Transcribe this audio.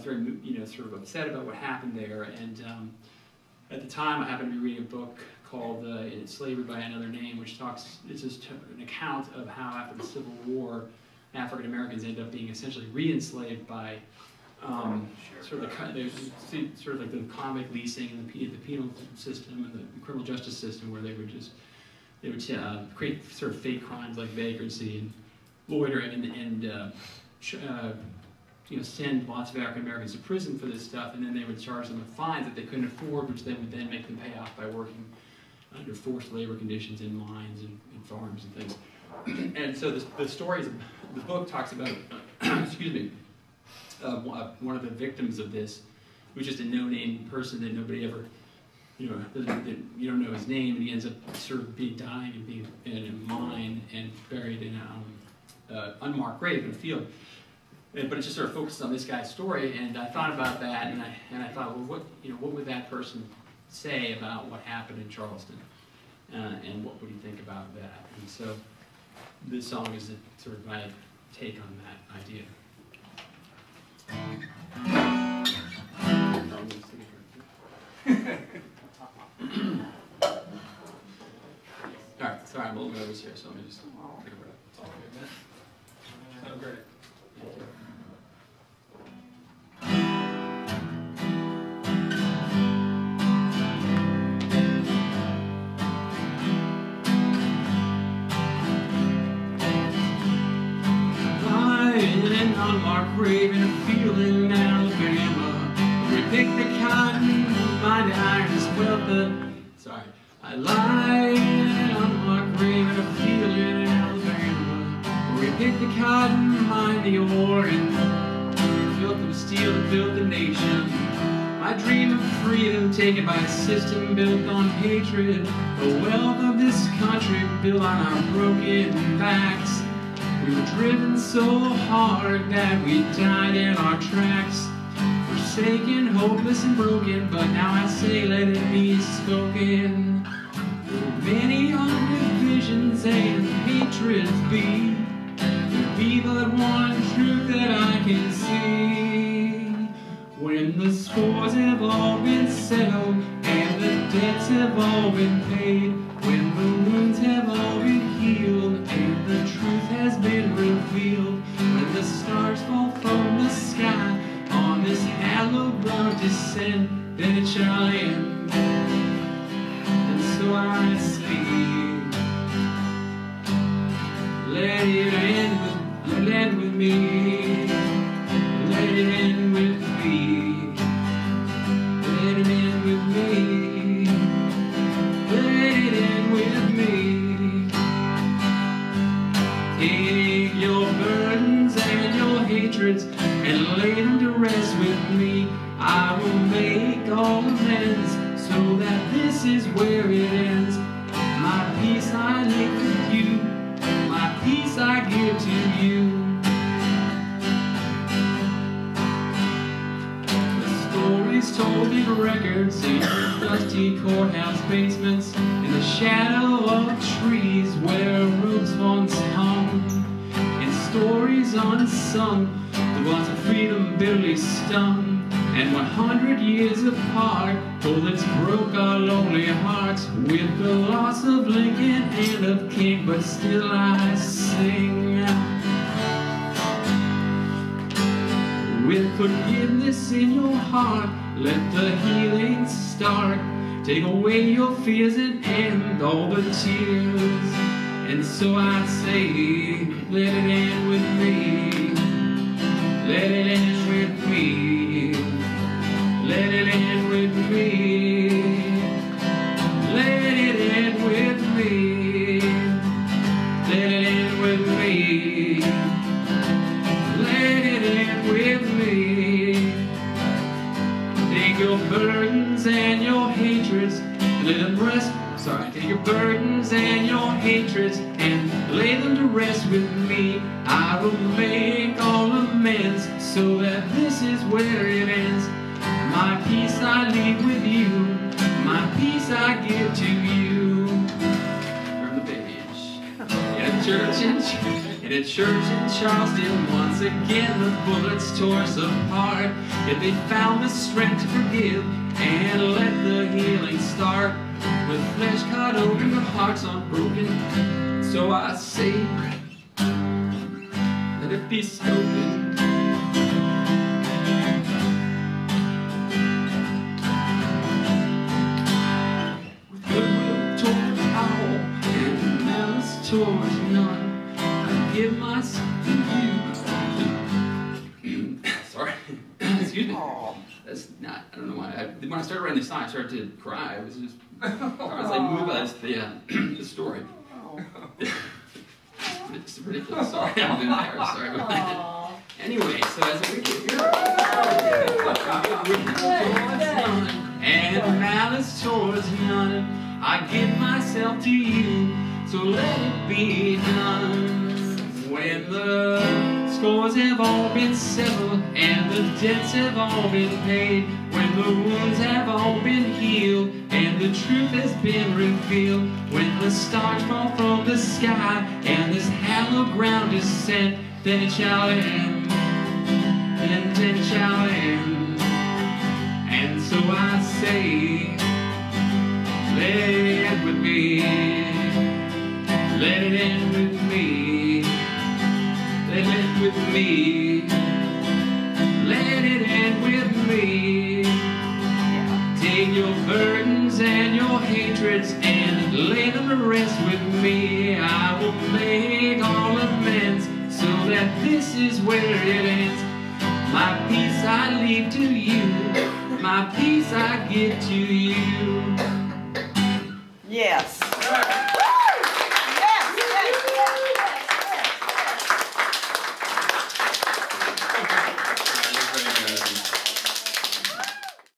was very, sort of upset about what happened there. And at the time, I happened to be reading a book called Slavery by Another Name, which it's just an account of how after the Civil War, African Americans end up being essentially re-enslaved by sort of like the convict leasing and the penal system and the criminal justice system, where they would create sort of fake crimes like vagrancy and loitering and send lots of African Americans to prison for this stuff, and then they would charge them with fines that they couldn't afford, which they would then make them pay off by working under forced labor conditions in mines and farms and things. And so the stories, the book talks about, excuse me, one of the victims of this, who's just a no-name person that nobody ever, you don't know his name, and he ends up sort of dying and being in a mine and buried in an unmarked grave in a field. But it just sort of focused on this guy's story, and I thought about that, and I thought, well, what would that person say about what happened in Charleston, and what would he think about that? And so this song is sort of my take on that idea. All right, sorry, I'm a little nervous here, so let me just take a breath. It's all good, man. So great. Thank you. Unmarked grave in a field in Alabama, where we pick the cotton, find iron as well. I lie in an unmarked grave in a field in Alabama, where we pick the cotton, mine the ore, and built them steel to build the nation. My dream of freedom taken by a system built on hatred, the wealth of this country built on our broken backs. We were driven so hard that we died in our tracks, forsaken, hopeless and broken, but now I say let it be spoken. Many hundred visions and hatreds be, there be but one truth that I can see. When the scores have all been settled and the debts have all been paid, when the wounds have all been healed and the truth has been revealed, when the stars fall from the sky on this hallowed ground descend, then it shall end. And so I speak, let it end with me, let it end with me, let it end with me, let it end with me. Take your burdens and your hatreds and lay them to rest with me. I will make all amends so that this is where it ends. My peace I leave with you, my peace I give to you. The stories told in records in dusty courthouse basements, in the shadow of trees where ropes once hung, and stories unsung, the ones of freedom bitterly stung. And 100 years apart, bullets broke our lonely hearts, with the loss of Lincoln and of King, but still I sing. With forgiveness in your heart, let the healing start. Take away your fears and end all the tears. And so I say, let it end with me, let it end with me. Let it end with me, let it end with me, let it end with me, let it end with me. Take your burdens and your hatreds, and let them rest. Take your burdens and your hatreds and lay them to rest with me. I will make all amends so that this is where it ends. My peace I leave with you, my peace I give to you. From the page. Yeah, church and In a church in Charleston, once again the bullets tore us apart. Yet they found the strength to forgive and let the healing start. With flesh cut open, the hearts unbroken. So I say, let it be spoken. With goodwill towards all and malice towards none, I give myself to you. Sorry, excuse me. That's not, I don't know why. When I started writing this song, I started to cry. It was just, I was like moved by the story. It's ridiculous. Sorry, I'm embarrassed. Sorry about that. Anyway, so as we get here, and malice towards none, I give myself to you, so let it be done. When the scores have all been settled and the debts have all been paid, when the wounds have all been healed and the truth has been revealed, when the stars fall from the sky and this hallowed ground is set, then it shall end, and then it shall end. And so I say, let it end with me, let it end with me, let it end with me, let it end with me. Take your burdens and your hatreds and lay them to rest with me. I will make all amends so that this is where it ends. My peace I leave to you, my peace I give to you. Yes.